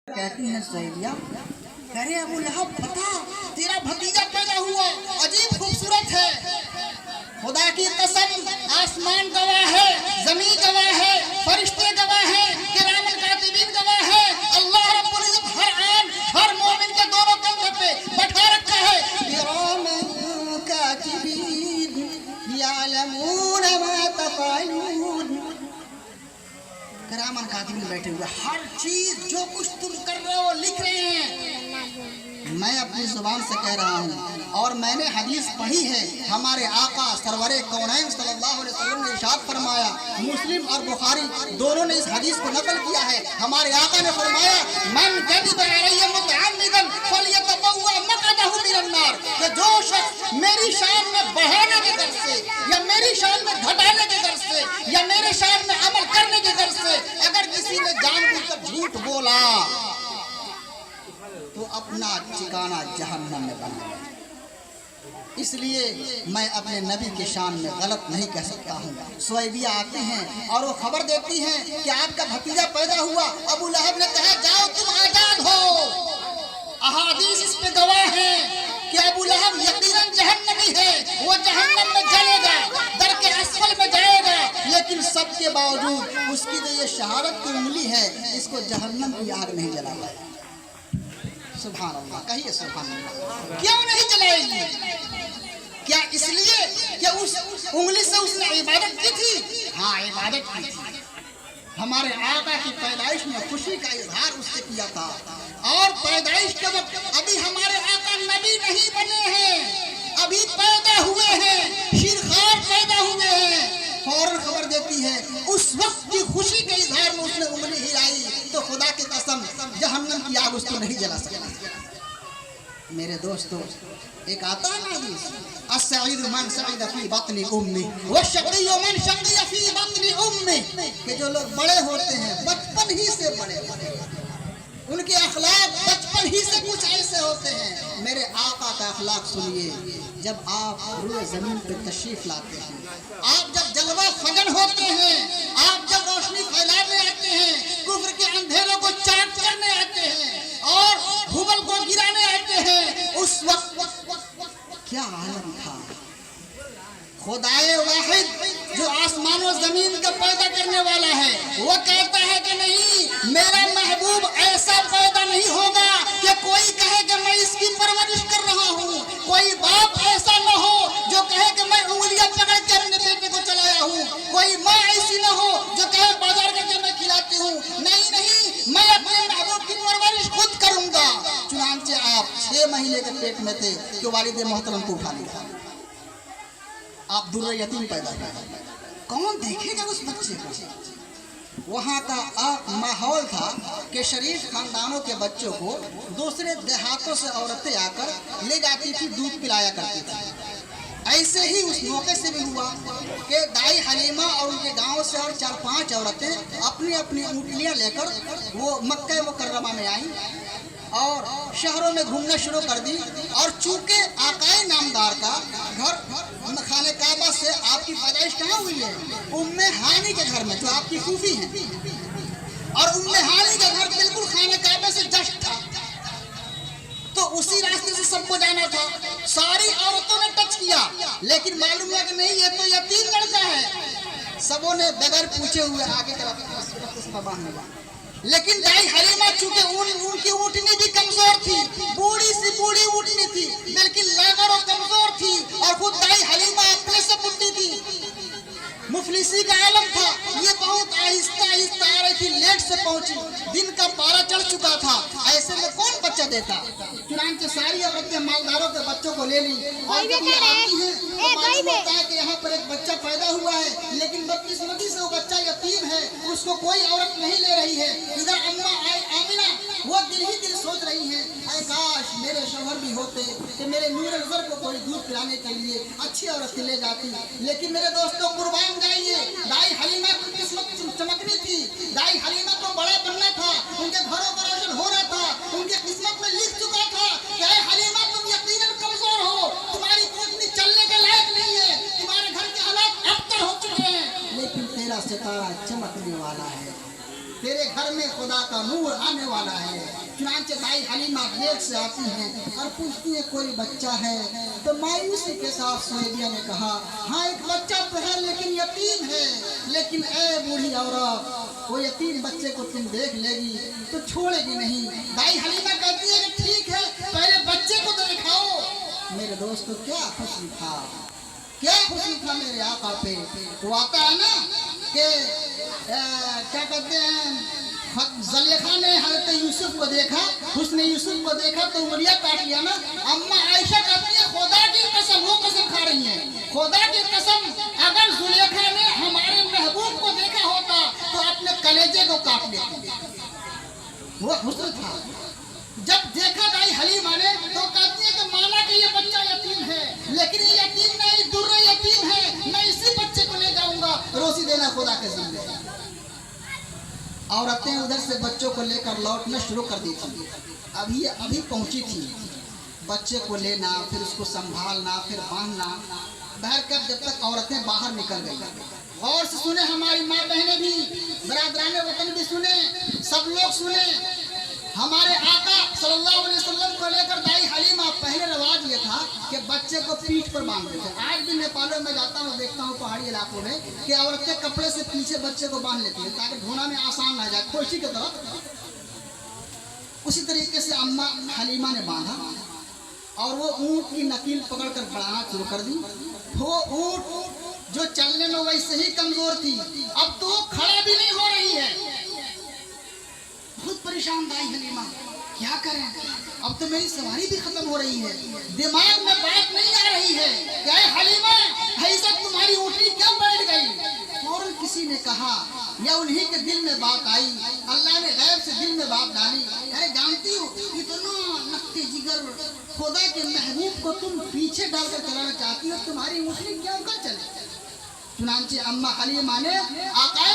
कहती है सहेलिया, अरे अबू लहब बता, तेरा भतीजा पैदा हुआ, अजीब खूबसूरत है। खुदा की कसम, आसमान गवाह है, जमीन गवाह है, फरिश्ते गवाह है, किरामन कातिबीन गवाह है। अल्लाह रब्बुल इज्जत हर आन हर मोमिन के दोनों कंधे पे बैठा रखा है। किरामन कातिबीन यालमून मा तफअलून, किरामन कातिबीन बैठे हुए, हर चीज जो कुछ तुम कर रहे हो लिख रहे हैं। मैं अपनी जुबान से कह रहा हूँ और मैंने हदीस पढ़ी है। हमारे आका सरवरे कौनैन सल्लल्लाहु अलैहि वसल्लम ने इरशाद फरमाया, मुस्लिम और बुखारी दोनों ने इस हदीस को नकल किया है। हमारे आका ने फरमाया, मन कज़िब अलैहि मुतअम्मिदन फलयतबव्वा मक़अदहु मिनन नार, कि जो शख्स मेरी शान में बढ़ाने के गर्ज से या मेरी शान में घटाने के गर्ज से या मेरे शान में अमल करने के गर्ज से अगर किसी ने जानबूझकर झूठ बोला तो अपना ठिकाना जहन्नम में बना। इसलिए मैं अपने नबी के शान में गलत नहीं कह सकता हूँ। सुहैबिया आते हैं और वो खबर देती हैं कि आपका भतीजा पैदा हुआ। अबू लहब ने कहा, जाओ तुम आजाद हो। अहादीस इस पे गवाह है कि अबू लहब यकीनन जहन्नमी है, वो जहन्नम में जलेगा, दर के असफल में जाएगा। लेकिन सबके बावजूद उसकी जो ये शहादत की उंगली है, इसको जहन्नम की आग नहीं जला पाएगी। सुभान अल्लाह, कहिए सुभान अल्लाह। क्यों नहीं जलाएगी? क्या इसलिए कि उस उंगली से उसने इबादत की थी? हाँ, इबादत की थी। हमारे आका की पैदाइश में खुशी का इजहार उससे किया था। और पैदाइश के वक्त अभी हमारे आका नबी नहीं बने हैं, अभी पैदा हुए हैं, शिरखार पैदा हुए हैं। फौरन खबर देती है, उस वक्त की खुशी के इजहार में उसने उंगली हिलाई तो खुदा की कसम जहन्नम की आग उसको नहीं जला सकती। मेरे दोस्तों, एक आता है ना हदीस, अस्सईद मन सईद फी बत्नी उम्मी वश्शक़ी मन शक़ी फी बत्नी उम्मी, कि जो लोग बड़े होते हैं बचपन ही से बड़े होते हैं, उनके अखलाक बचपन ही से कुछ ऐसे होते हैं। मेरे आका का अखलाक सुनिए। जब आप रूए जमीन पे तशरीफ लाते हैं, आप जब जलवा फगन होते हैं, आप जब रोशनी फैलाने आते हैं, कुफ्र के अंधेरों को चाक करने आते हैं और हुबल को गिराने आते हैं, उस वक्त क्या आलम था। खुदाए वाहिद जो आसमान और जमीन का पैदा करने वाला है, वो कहता है कि नहीं, मेरा महबूब ऐसा पैदा नहीं होगा कि कोई कहे कि मैं इसकी परवरिश कर रहा हूँ। कोई बाप ऐसा न हो जो कहे कि मैं उंगलियां पकड़ के अपने बेटे को चलाया हूँ। कोई माँ ऐसी न हो जो कहे बाजार करके मैं खिलाती हूँ। नहीं नहीं, मैं अपने महबूब की परवरिश खुद करूंगा। चुनांचे आप 6 महीने के पेट में थे कि वालिद मोहतरम को उठा लिया, आप दुर्र यतीम पैदा कर, कौन देखेगा उस बच्चे को? वहाँ का माहौल था कि शरीफ खानदानों के बच्चों को दूसरे देहातों से औरतें आकर ले जाती थी, दूध पिलाया करती थी। ऐसे ही उस मौके से भी हुआ कि दाई हलीमा और उनके गांव से और 4-5 औरतें अपनी अपनी ऊँटलियाँ लेकर वो मक्का मुकर्रमा में आई और शहरों में घूमना शुरू कर दी। और चूंकि आकाए नामदार का घर खाने काबा से आपकी पैदाइश कहाँ हुई है? उम्मे हानी के घर में, जो आपकी फूफी है। और उम्मे हानी का घर बिल्कुल खाने काबा से जस्ट था, तो उसी रास्ते से सबको जाना था। सारी औरतों ने टच किया, लेकिन मालूम है कि नहीं, ये तो यतीम लड़का है। सबों ने बगैर पूछे हुए आगे तरफ। लेकिन दाई हलीमा चूंकि उनकी ऊँटनी भी कमजोर थी, बूढ़ी सी बूढ़ी ऊँटनी थी, लेकिन लेबर और कमजोर थी, और खुद दाई हलीमा अपने से बुढ़ी थी, मुफलिसी का आलम था। ये बहुत आहिस्ता आहिस्ता आ रही थी, लेट से पहुंची, दिन का पारा चढ़ चुका था। ऐसे में कौन बच्चा देता? चुनांचे सारी औरतें मालदारों के बच्चों को ले ली और जब ये आती हैं तो मालूम होता है कि यहाँ पर एक बच्चा पैदा हुआ है, लेकिन बदकिस्मती से वो बच्चा यतीम है, उसको कोई औरत नहीं ले रही है। इधर अम्मा आमिना वो दिल ही दिल सोच रही है, ऐ काश मेरे शौहर भी होते कि मेरे नूर नजर को कोई दूध पिलाने के लिए अच्छी औरत ले जाती। लेकिन मेरे दोस्तों, कुर्बान जाइए, दाई हलीमा की किस्मत चमकनी थी। दाई हलीमा को बड़ा बनना था, उनके घरों का रोशन होना था, उनके किस्मत में लिख चुका था कि ऐ हलीमा, तुम यकीनन कमजोर हो, तुम्हारी ऊँटनी चलने के लायक नहीं है, तुम्हारे घर के हालात अबतर हो चुके हैं, लेकिन तेरा सितारा चमकने वाला है, तेरे घर में खुदा का नूर आने वाला है। चुनाचे दाई हलीमा लेट से आती हैं और पूछती है कोई बच्चा है? तो मायूसी के साथ सुहेबिया ने कहा हाँ एक बच्चा तो है लेकिन यतीम है। लेकिन ए बूढ़ी औरत, वो यतीम बच्चे को तुम देख लेगी तो छोड़ेगी नहीं। दाई हलीमा कहती है कि ठीक है, पहले बच्चे को तो दिखाओ। मेरे दोस्त को क्या खुशी था, क्या खुशी था मेरे आका पे। वो आता है ना कि क्या कहते हैं, ज़ुलेखा ने हज़रत यूसुफ को देखा, उसने यूसुफ को देखा तो उंगलियां काट लिया ना। अम्मा आयशा कहती है खुदा की कसम, वो कसम खा रही है, खुदा की कसम अगर ज़ुलेखा ने हमारे महबूब को देखा होता तो अपने कलेजे को काट लेती। वो हुस्न था। जब देखा दाई हलीमा ने तो कहती है कि माना कि ये बच्चा यतीम है, लेकिन ये यतीम नहीं दुर्रा यतीम है, मैं इसी बच्चे को ले जाऊंगा, रोजी देना खुदा के जिम्मे। औरतें उधर से बच्चों को लेकर लौटना शुरू कर दी थी। अभी पहुंची थी, बच्चे को लेना, फिर उसको संभालना, फिर बांधना। बहर कर जब तक औरतें बाहर निकल गई। गौर से सुने हमारी माँ बहनें भी, बरादरान वतन भी सुने, सब लोग सुने। हमारे आका सल्लल्लाहु अलैहि वसल्लम को लेकर दाई हलीमा पहले रिवाज ये था कि बच्चे को पीठ पर बांधते थे। आज भी नेपालों में जाता हूँ, देखता हूँ पहाड़ी इलाकों में कि औरतें कपड़े से पीछे बच्चे को बांध लेती है ताकि ढोना में आसान ना जाए, खुशी की तरह। उसी तरीके से अम्मा हलीमा ने बांधा और वो ऊँट की नकील पकड़कर बढ़ाना शुरू कर दी। वो ऊँट जो चलने में वैसे ही कमजोर थी, अब तो खड़ा भी नहीं हो रही है। बहुत परेशान दाई हलीमा, क्या करें, अब तो मेरी सवारी भी खत्म हो रही है। दिमाग में बात नहीं आ रही है, क्या हलीमा ऐसा तुम्हारी ऊँटनी क्यों बैठ गई? और किसी ने कहा या उन्हीं के दिल में बात आई, अल्लाह ने गैब से दिल में बात डाली। अरे जानती हो इतना नक्ते जिगर खुदा के महबूब को तुम पीछे डालकर चलाना चाहती हो, तुम्हारी ऊँटनी क्यों कर चले? चुनांचे अम्मा हलीमा ने आकाए